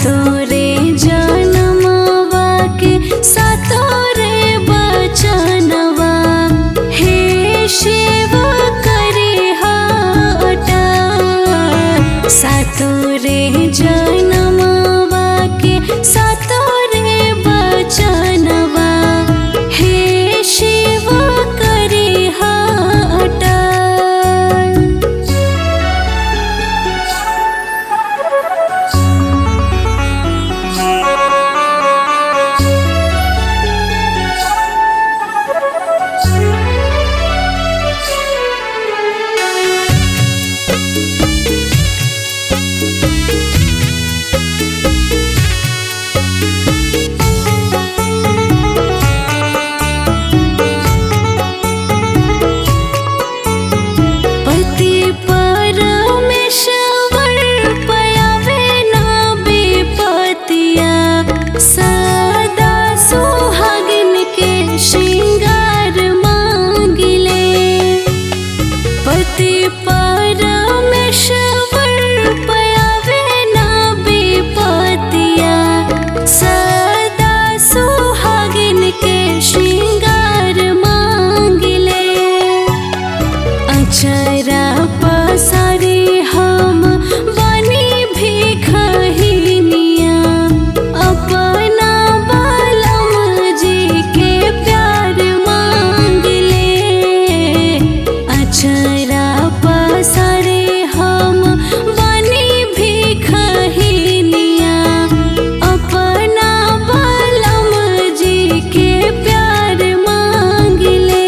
सातोरे जनमवा के सातोरे बचनवा हे शिव करिहा अटल। सातोरे जनमवा के सातोरे बचनवा हे शिव करिहा अटल। अचरा पसारे हम बनी भिखहिनिया अपना बालम जी के प्यार मांगले। अचरा पसारे हम बनी भिखहिनिया अपना बालम जी के प्यार मांगले।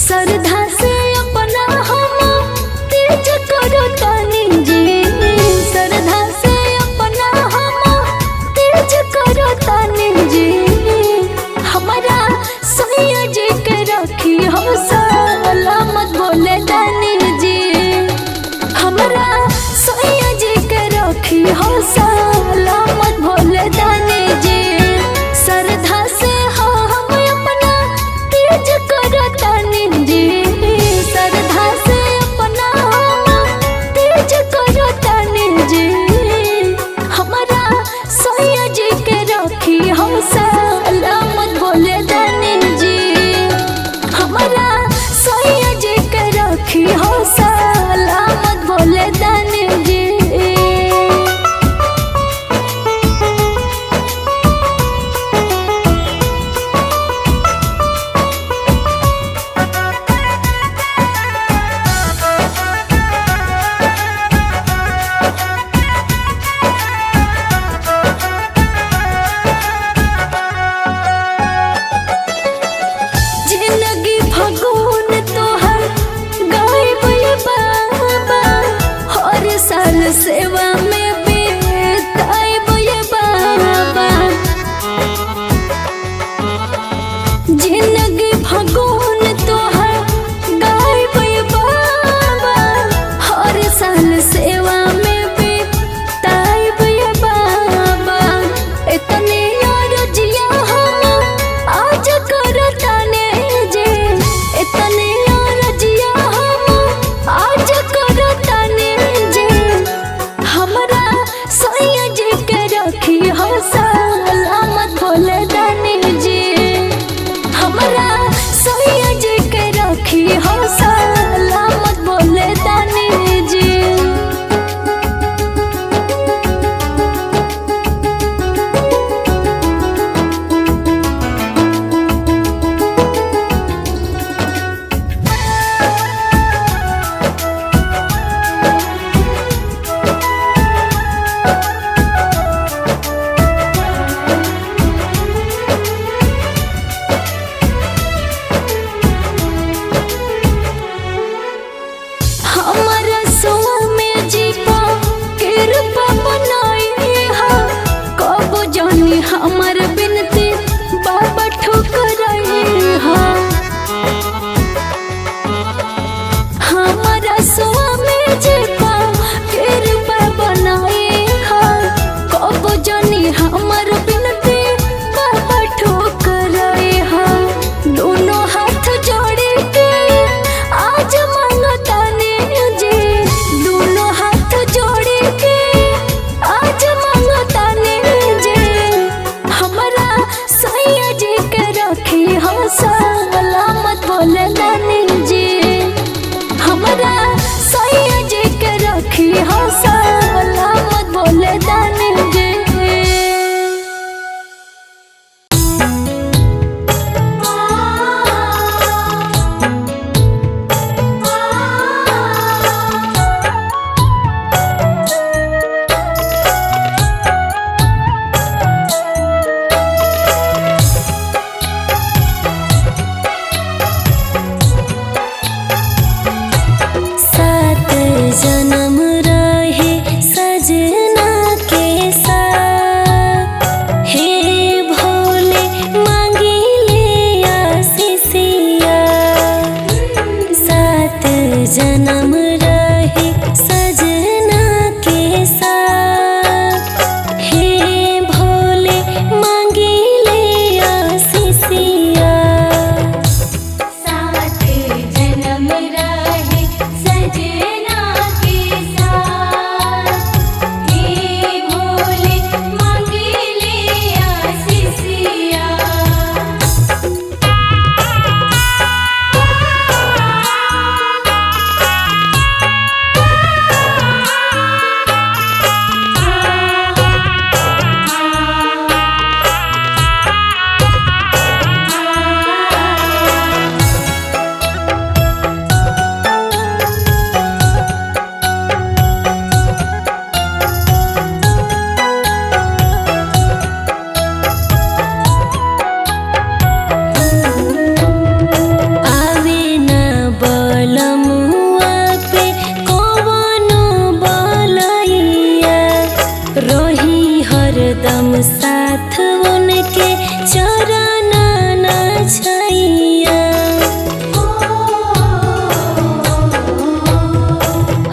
श्रद्धा से अपना हम तीज करो तानी जी। श्रद्धा से अपना हम तीज करो तानी जी। हमारा सैया जी के रखी हो सलामत बोले तानी जी। हमारा सैया जी के रखी हो सलामत बोले तानी जी। श्रद्धा से हम अपना तीज करो तानी जी। श्रद्धा से अपना तीज करो तानी जी। हमारा सैया जी के रखी हो सलामत बोले तानी जी। हमारा सैया जी के रखी हो सलामत बोले तानी जी। जिंदगी फगुन तोहर गायब ये बाबा हर साल सेवा में बिताइब ये बाबा। जिंदगी फगुन तोहर गायब ये बाबा हर साल सेवा में बिताइब ये बाबा। इतने रजिया हम आज करताने जे। इतने रजिया हम आज करताने जे। जन्म रहे सजना के साथ। हे भोले मांगिले आशीषिया। सात जन्म रहे सजना के साथ। हे भोले मांगिले आशीषिया। रोही हरदम साथ उनके चरण न छैया।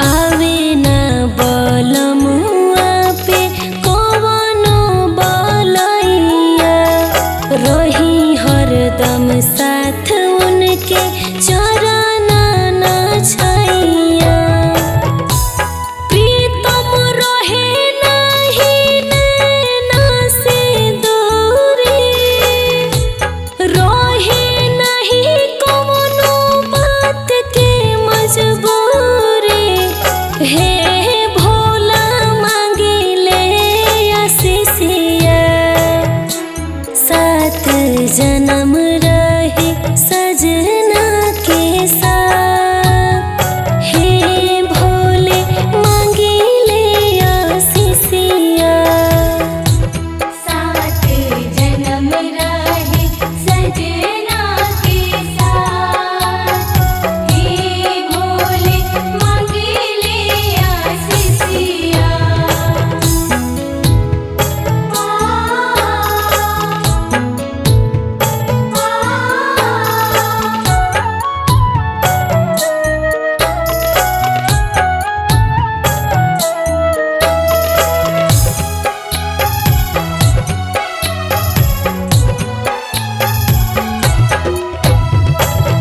आवे न बलमुआ पे कवनो बलैया। रोही हरदम साथ उनके चरण न छैया। हे भोला मांगिले आशीषिया। सात जन्म रहे सजना के साथ। हे भोले मांगिले आशीषिया। सात जन्म रहे सजना के साथ। हे भोले मांगिले आशीषिया।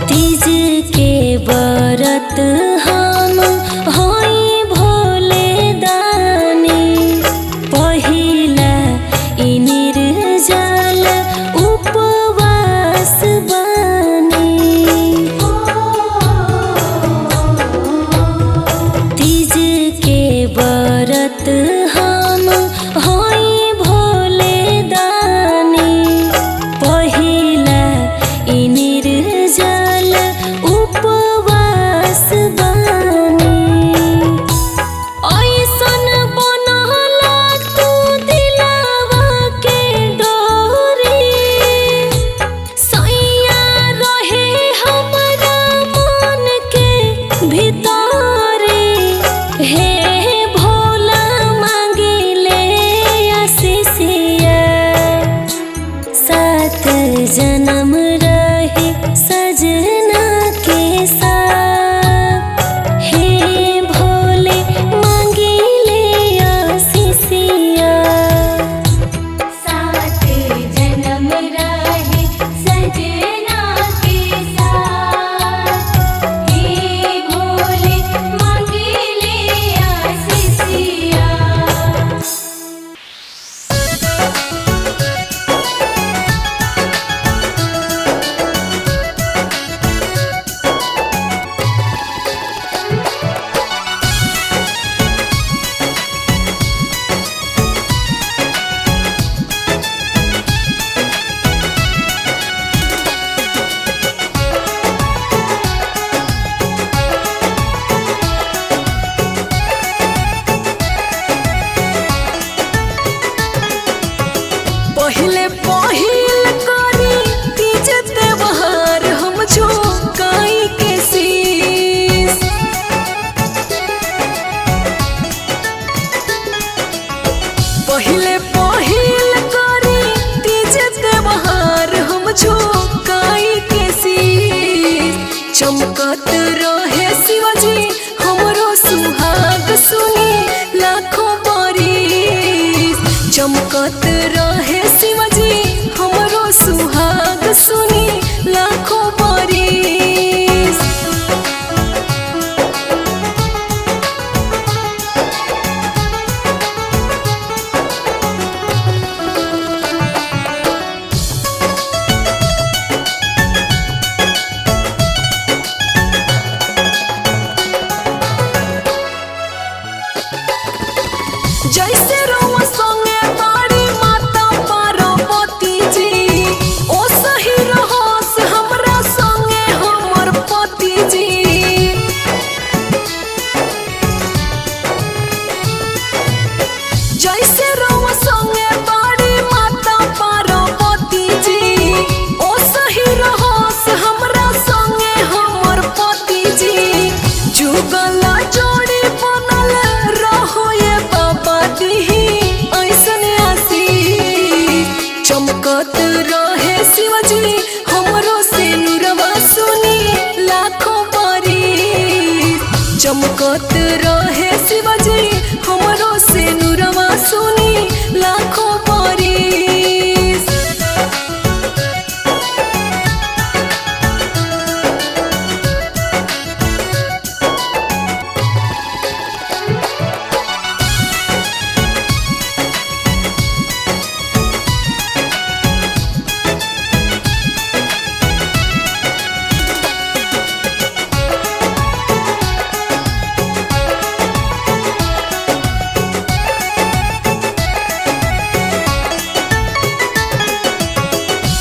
तीज के व्रत हम होई भोले दानी। पहिला ई निर्जल उपवास बानी। तीज के व्रत हम होई भोले दानी। पहिला ई निर्जल उपवास बानी। ऐसन बनला तू दिलावा के डोरी। सैया रहे हमरा मन के भीतरे। हे भोला मांगिले आशीषिया। सात जन्म रहे सजना के साथ। हे भोले मांगिले आशीषिया। सात जन्म रहे सजना के साथ। हे भोले मांगिले आशीषिया। पहिले पहिल करी तीज त्योहार हम झुकाई के शीश। पहिले पहिल करी तीज त्योहार हम झुकाई के शीश। चमकत रहे शिवजी चमकत रहे शिवजी हमरो सुहाग सुनी लाखों बरिस। जैसे रोवा संगे बाड़ी माता पार्वती जी, ओ सही रहस हमरा संगे हमर पति जी। जैसे रोवा संगे बाड़ी माता पार्वती जी, ओ सही रहस हमरा संगे हमर पति जी। जुगला जोड़ी बनल रहो ये बाबा दीही ऐसन आशीष। चमकत रहे शिवजी हमरो सिनुरवा सुनी लाखों बरिस। चमकत रहे शिवजी हमरो सिनुरवा सुनी लाखों बरिस।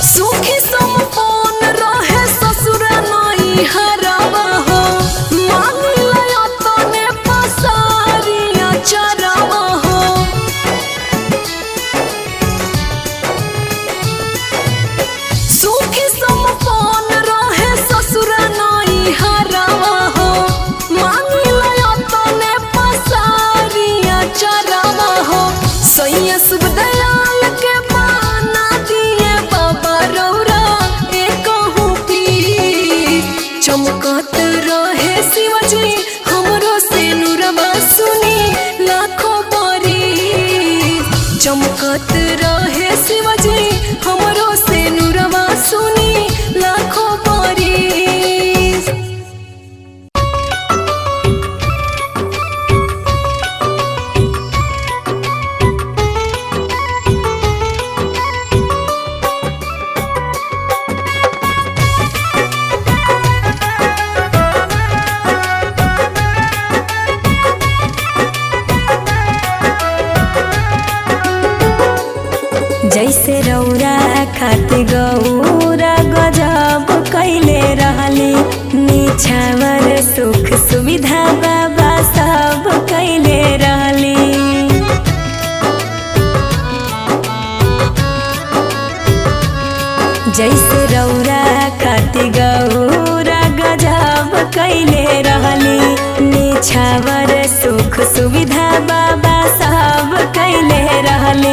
सुखी संपन्न रहे ससुर नई हरावा हो, मांगला तने पसारिया चरावा हो। सुखी संपन्न रहे ससुर नई हरावा हो, मांगला तने पसारिया चरावा हो। सैया शुभ दयाल के माना दिए बाबा रौरा एकहु पीर। चमकत रहे शिवजी हमरो सिनुरवा सुनी लाखों बरिस। चमकत रहे शिवजी हमरो सिनुरवा सुनी लाखों बरिस। जैसे रौरा खातिर गौरा गजब कैले रहली, निछावर सुख सुविधा बाबा सब कैले रहली। जैसे रौरा खातिर गौरा गजब कैले रहली, निछावर सुख सुविधा बाबा सब कैले रहली।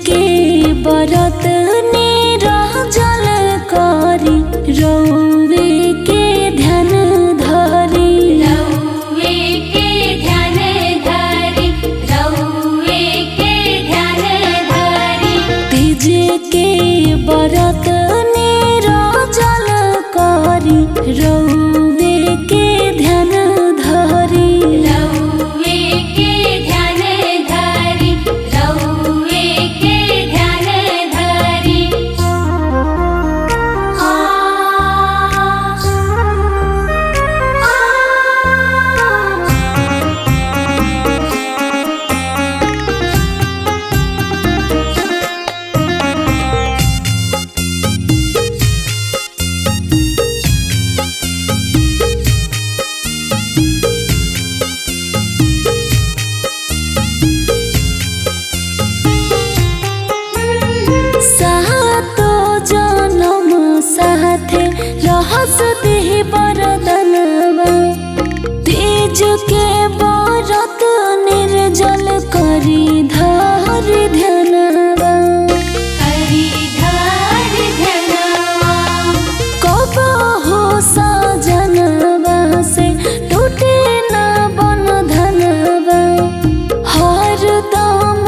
के बरत निरजल करी रौवे के ध्यान धरी रौवे के ध्यान धरी रौवे के ध्यान धरी तीज के बरत निरजल करी रौवे के ध्यान धरी रौवे के ध्यान धरी रौवे के ध्यान धरी सातो जनम साथे रहस देहि बरदनवा तीज के बरत निर्जल करी धरि ध्यानवा हरि धरि ध्यानवा कबहु सजनवा से टूटे न बंधनवा हरदम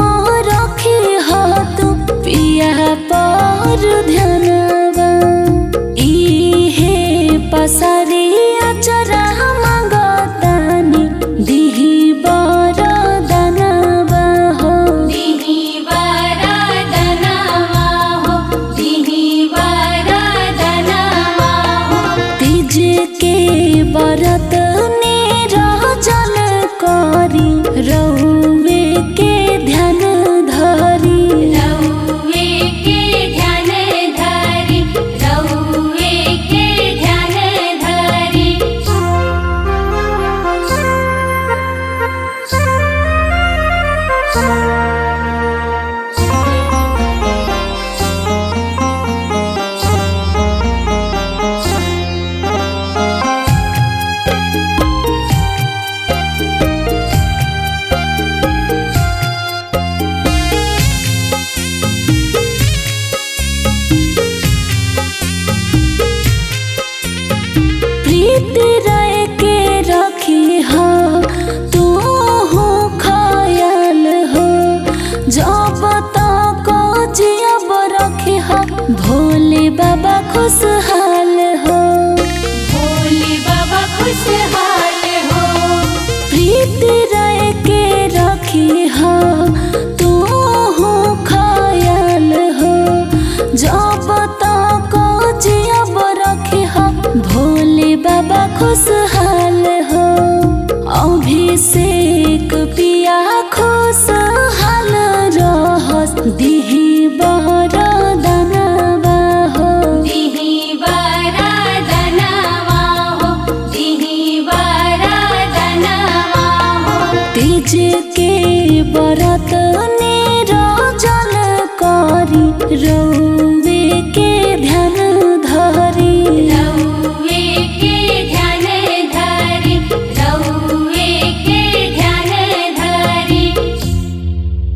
रखी हाथ पिया पर ध्यानवा इहे पसारी अचरा मंगतानी दिहि बरदनवा हो दिहि वरदनवा हो दिहि वरदनवा हो तीज के बरत निरजल करी रौवे के ध्यान धरी रौवे के ध्यान धरी रौवे के ध्यान धरी प्रीति रह के रखी हो तू हो ख्याल हो जब तक जियब रखी हो भोले बाबा खुशहाल हो भोले बाबा खुशहाल हो प्रीति रह के रखी हो तू हो ख्याल हो जब तक जियब रखी हो भोले बाबा खुशहाल हो अभिषेक पिया खुशहाल रहस दिहि